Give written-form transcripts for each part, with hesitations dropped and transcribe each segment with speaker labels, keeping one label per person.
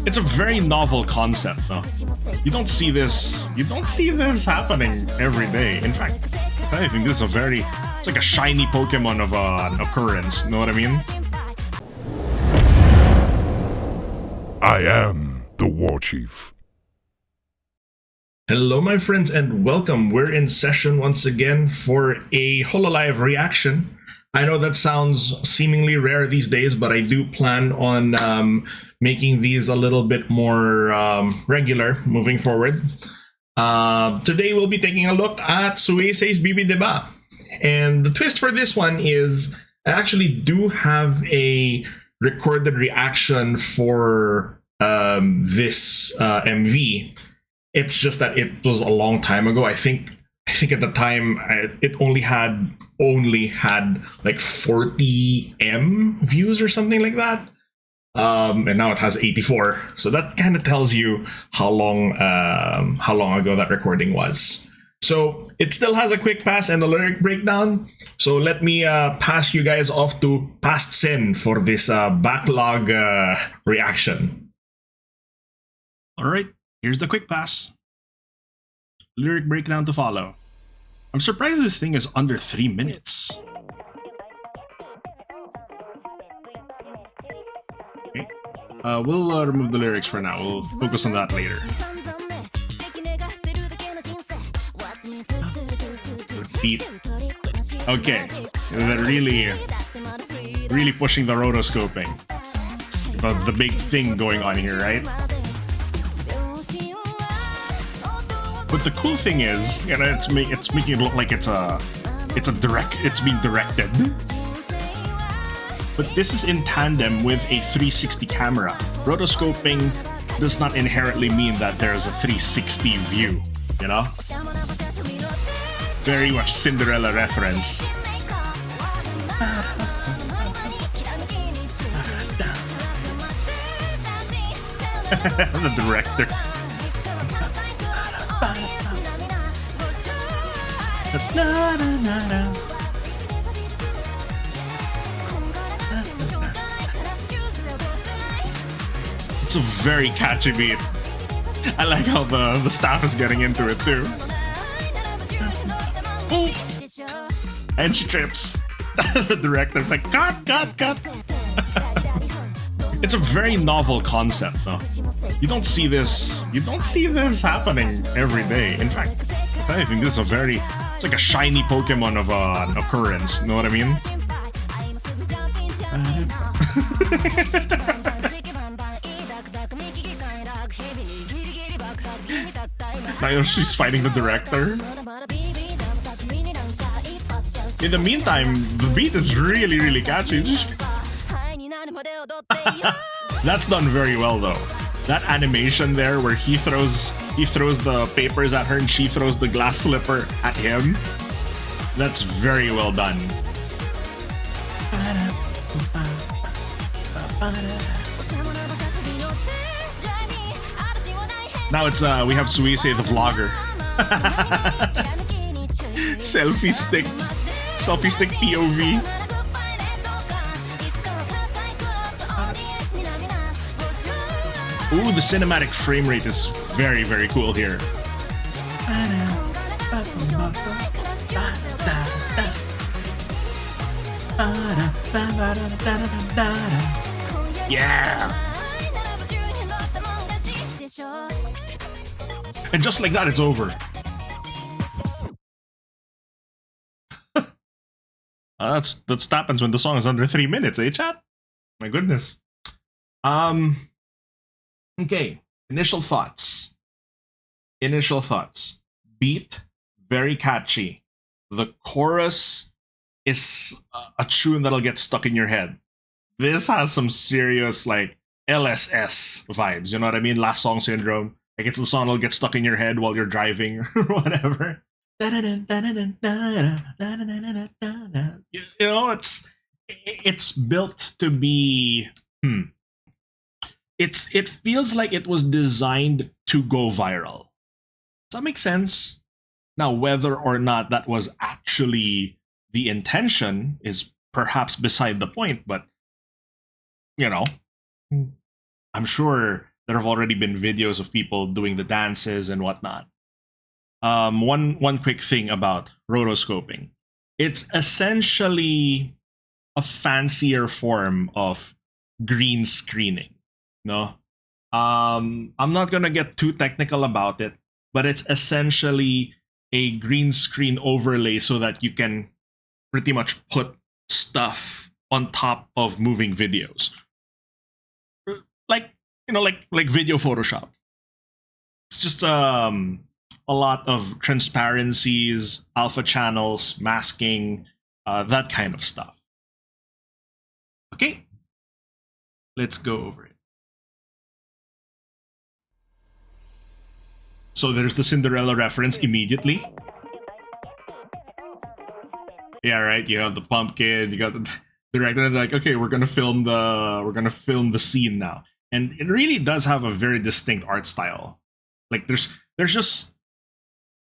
Speaker 1: It's a very novel concept, though. You don't see this happening every day. In fact, I think this is it's like a shiny Pokemon of an occurrence. Know what I mean?
Speaker 2: I am the War Chief.
Speaker 1: Hello, my friends, and welcome. We're in session once again for a hololive reaction. I know that sounds seemingly rare these days, but I do plan on making these a little bit more regular moving forward. Today we'll be taking a look at Suisei's BIBBIDIBA. And the twist for this one is I actually do have a recorded reaction for this MV. It's just that it was a long time ago. I think at the time it only had like 40 M views or something like that, and now it has 84. So that kind of tells you how long ago that recording was. So it still has a quick pass and a lyric breakdown. So let me pass you guys off to Past Sin for this backlog reaction. All right. Here's the quick pass. Lyric breakdown to follow. I'm surprised this thing is under 3 minutes. Okay. We'll remove the lyrics for now. We'll focus on that later. Beat. Okay. They're really pushing the rotoscoping. The big thing going on here, right? But the cool thing is, you know, it's making it look like it's being directed. But this is in tandem with a 360 camera. Rotoscoping does not inherently mean that there's a 360 view, you know? Very much Cinderella reference. The director. It's a very catchy beat. I like how the staff is getting into it too. And she trips. The director's like, cut. It's a very novel concept, though. You don't see this happening every day. In fact, I think this is it's like a shiny Pokemon of an occurrence. Know what I mean? Now she's fighting the director. In the meantime, the beat is really catchy. That's done very well, though. That animation there where he throws the papers at her and she throws the glass slipper at him. That's very well done. Now it's we have Suisei the vlogger. Selfie stick POV. Ooh, the cinematic frame rate is very cool here. Yeah! And just like that, it's over. That's happens when the song is under 3 minutes, eh, chat? My goodness. Okay, initial thoughts. Beat, very catchy. The chorus is a tune that'll get stuck in your head. This has some serious, like, LSS vibes, you know what I mean? Last Song Syndrome. Like, it's the song that'll get stuck in your head while you're driving or whatever. You know, it's built to be... It feels like it was designed to go viral. Does that make sense? Now, whether or not that was actually the intention is perhaps beside the point, but, you know, I'm sure there have already been videos of people doing the dances and whatnot. One quick thing about rotoscoping. It's essentially a fancier form of green screening. No? I'm not gonna get too technical about it, but it's essentially a green screen overlay so that you can pretty much put stuff on top of moving videos. Like, you know, like video Photoshop. It's just a lot of transparencies, alpha channels, masking, that kind of stuff. Okay, let's go over it. So there's the Cinderella reference immediately. Yeah, right. You have the pumpkin. You got the director. Like, okay, we're gonna film the scene now, and it really does have a very distinct art style. Like, there's just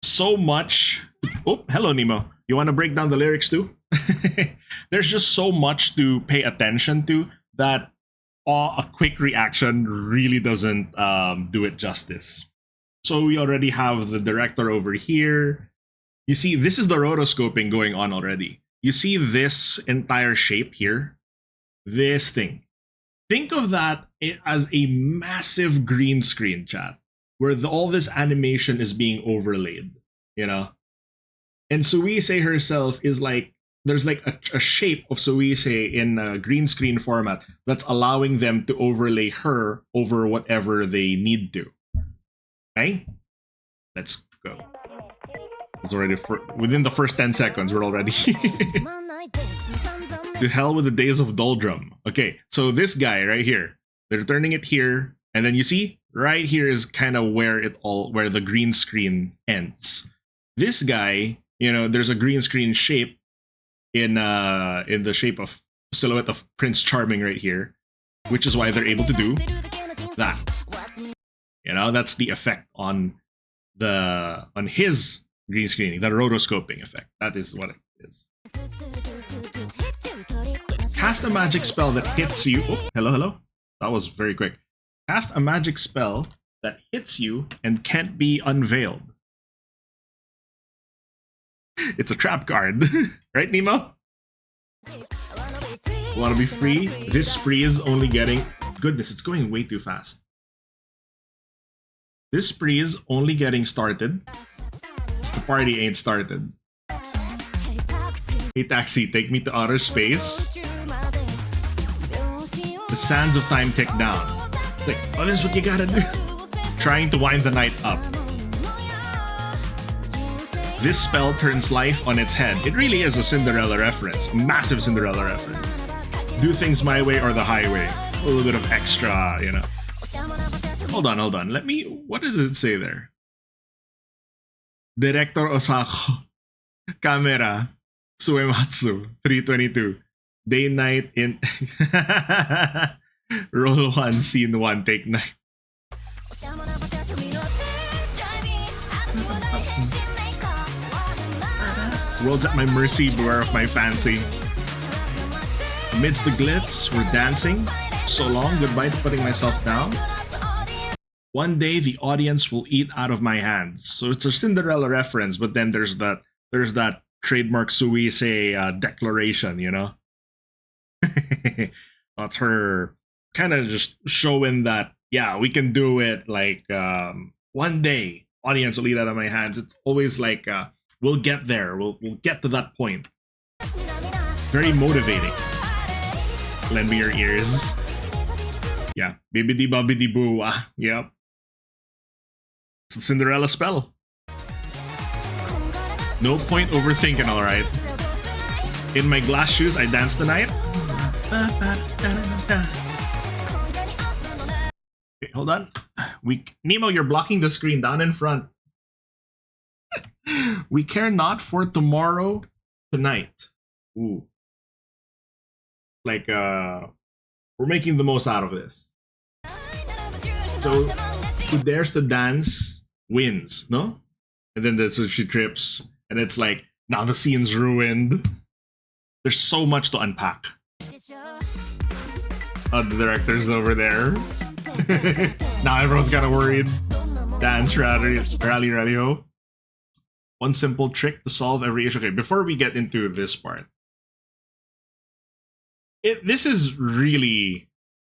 Speaker 1: so much. Oh, hello, Nemo. You want to break down the lyrics too? There's just so much to pay attention to that a quick reaction really doesn't do it justice. So we already have the director over here. You see, this is the rotoscoping going on already. You see this entire shape here? This thing. Think of that as a massive green screen, chat, where all this animation is being overlaid, you know? And Suisei herself is like, there's like a shape of Suisei in a green screen format that's allowing them to overlay her over whatever they need to. Okay? Let's go. It's already within the first 10 seconds, we're already to hell with the days of doldrum. Okay, so this guy right here, they're turning it here, and then you see right here is kind of where the green screen ends. This guy, you know, there's a green screen shape in the shape of silhouette of Prince Charming right here, which is why they're able to do that. You know, that's the effect on his green screening, the rotoscoping effect. That is what it is. Cast a magic spell that hits you. Oh, hello. That was very quick. Cast a magic spell that hits you and can't be unveiled. It's a trap card. Right, Nemo? Want to be free? This spree is only getting... Goodness, it's going way too fast. This spree is only getting started. The party ain't started. Hey taxi, take me to outer space. The sands of time tick down. Like, oh, this is what you gotta do. Trying to wind the night up. This spell turns life on its head. It really is a Cinderella reference. Massive Cinderella reference. Do things my way or the highway. A little bit of extra, you know. Hold on. What did it say there? Director Osako. Camera. Suematsu. 322. Day night in... Roll 1, scene 1, take 9. World's at my mercy, beware of my fancy. Amidst the glitz, we're dancing. So long, goodbye to putting myself down. One day, the audience will eat out of my hands. So it's a Cinderella reference, but then there's that trademark Suisei declaration, you know? That's her kind of just showing that, yeah, we can do it. Like, one day, audience will eat out of my hands. It's always like, we'll get there. We'll get to that point. Very motivating. Lend me your ears. Yeah. Bibbidi bobbidi boo. Yep. It's a Cinderella spell. No point overthinking, alright. In my glass shoes, I dance the night. Wait, hold on. Nemo, you're blocking the screen down in front. We care not for tomorrow, tonight. Ooh. Like, we're making the most out of this. So, who dares to dance wins, no? And then that's when she trips, and it's like, now the scene's ruined. There's so much to unpack. Oh, the director's over there. Now everyone's kind of worried. Dance rally ho. One simple trick to solve every issue. Okay, before we get into this part, this is really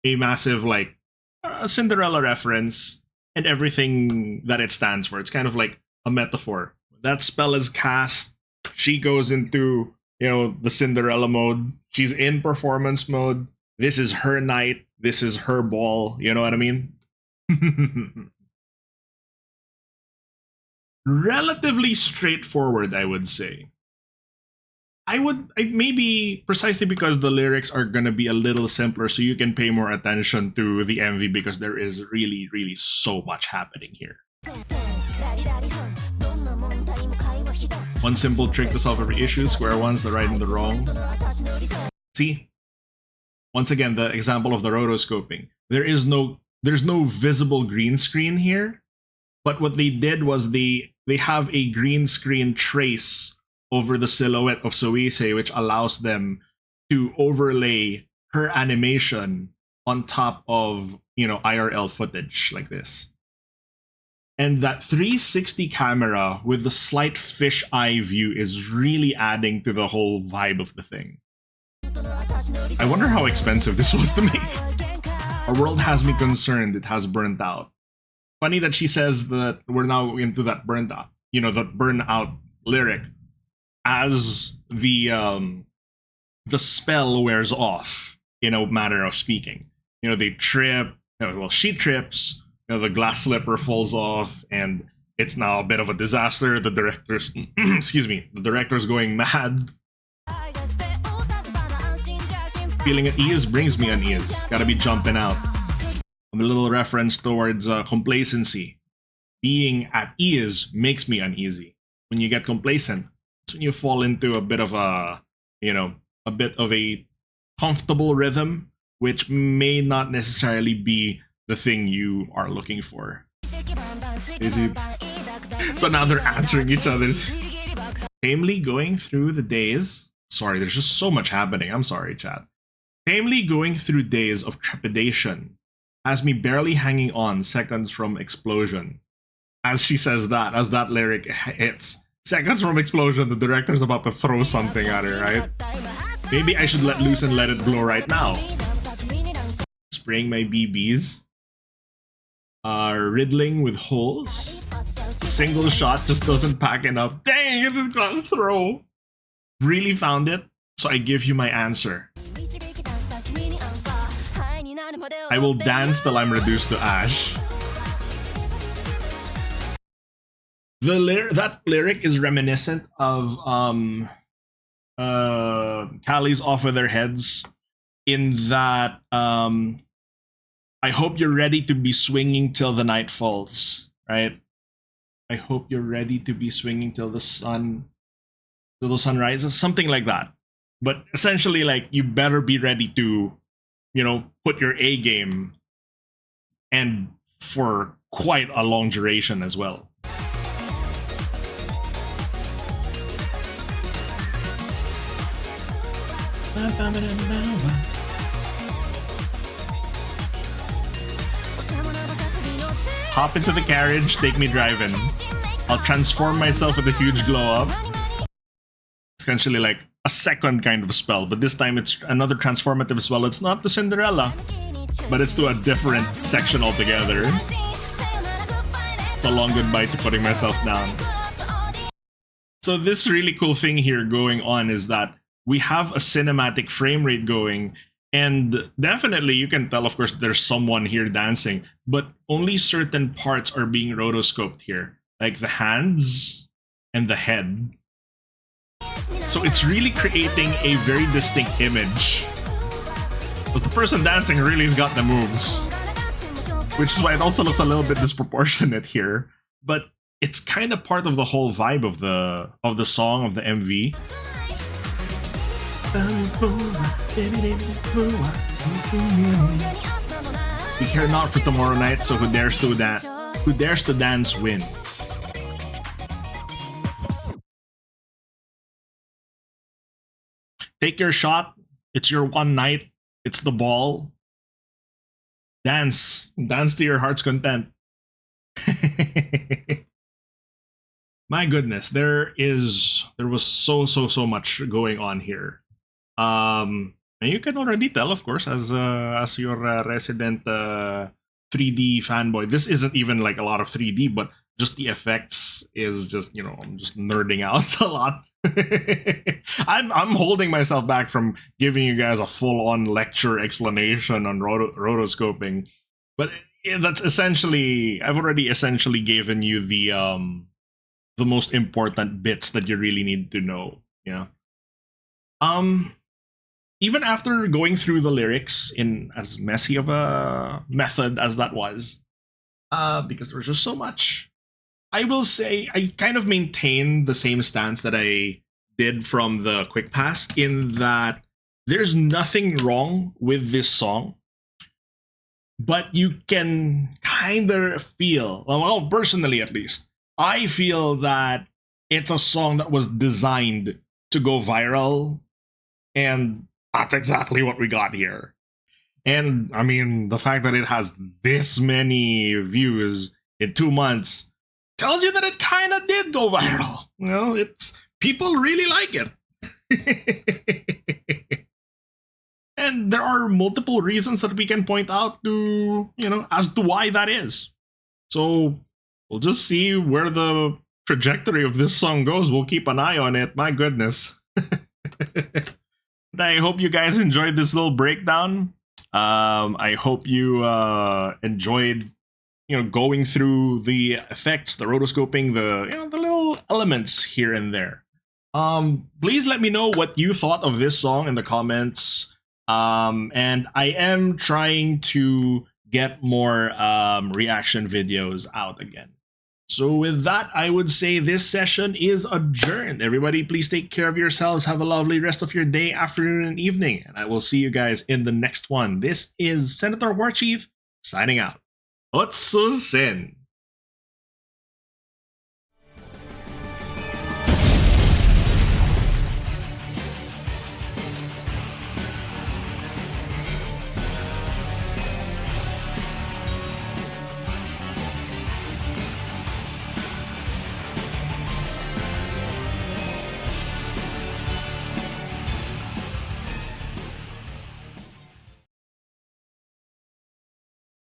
Speaker 1: a massive, like, a Cinderella reference and everything that it stands for. It's kind of like a metaphor. That spell is cast. She goes into, the Cinderella mode. She's in performance mode. This is her night. This is her ball. You know what I mean? Relatively straightforward, I would say. Maybe precisely because the lyrics are gonna be a little simpler, so you can pay more attention to the MV because there is really, really so much happening here. One simple trick to solve every issue, square ones, the right and the wrong. See? Once again, the example of the rotoscoping. There's no visible green screen here, but what they did was they have a green screen trace over the silhouette of Suisei, which allows them to overlay her animation on top of, IRL footage like this. And that 360 camera with the slight fisheye view is really adding to the whole vibe of the thing. I wonder how expensive this was to make. Our world has me concerned, it has burnt out. Funny that she says that we're now into that burnt out, that burnout lyric as the spell wears off, in a matter of speaking. They trip, she trips, the glass slipper falls off, and it's now a bit of a disaster. The director's the director's going mad. Feeling at ease brings me unease. Gotta be jumping out. A little reference towards complacency. Being at ease makes me uneasy. When you get complacent, it's when you fall into a bit of a comfortable rhythm, which may not necessarily be the thing you are looking for. So now they're answering each other. Tamely going through the days. Sorry, there's just so much happening. I'm sorry, chat. Tamely going through days of trepidation has me barely hanging on seconds from explosion. As she says that, as that lyric hits, seconds from explosion, the director's about to throw something at her, right? Maybe I should let loose and let it blow right now. Spraying my BBs. Riddling with holes. A single shot just doesn't pack enough. Dang, it just got to throw. Really found it, so I give you my answer. I will dance till I'm reduced to ash. That lyric is reminiscent of Callie's Off of Their Heads, in that I hope you're ready to be swinging till the night falls, right? I hope you're ready to be swinging till the sun rises, something like that. But essentially, like, you better be ready to, put your A game, and for quite a long duration as well. Hop into the carriage, take me driving. I'll transform myself with a huge glow up. Essentially like a second kind of spell, but this time it's another transformative spell. It's not the Cinderella, but it's to a different section altogether. It's a long goodbye to putting myself down. So this really cool thing here going on is that we have a cinematic frame rate going, and definitely you can tell, of course, there's someone here dancing, but only certain parts are being rotoscoped here, like the hands and the head. So it's really creating a very distinct image. But the person dancing really has got the moves, which is why it also looks a little bit disproportionate here. But it's kind of part of the whole vibe of the song, of the MV. We care not for tomorrow night, so who dares to dance wins. Take your shot. It's your one night. It's the ball. Dance to your heart's content. My goodness, there was so much going on here. And you can already tell, of course, as your resident 3D fanboy. This isn't even like a lot of 3D, but just the effects is just, I'm just nerding out a lot. I'm holding myself back from giving you guys a full-on lecture explanation on rotoscoping, but that's essentially, I've already essentially given you the most important bits that you really need to know. Yeah. Even after going through the lyrics in as messy of a method as that was, because there was just so much, I will say I kind of maintain the same stance that I did from the quick pass, in that there's nothing wrong with this song, but you can kind of feel, well, personally at least, I feel that it's a song that was designed to go viral, and that's exactly what we got here. And I mean, the fact that it has this many views in 2 months tells you that it kind of did go viral. It's people really like it. And there are multiple reasons that we can point out to, as to why that is. So we'll just see where the trajectory of this song goes. We'll keep an eye on it. My goodness. I hope you guys enjoyed this little breakdown. I hope you enjoyed, going through the effects, the rotoscoping, the little elements here and there. Please let me know what you thought of this song in the comments. And I am trying to get more reaction videos out again. So with that, I would say this session is adjourned. Everybody, please take care of yourselves. Have a lovely rest of your day, afternoon, and evening. And I will see you guys in the next one. This is Senator Warchief signing out. Otsusen!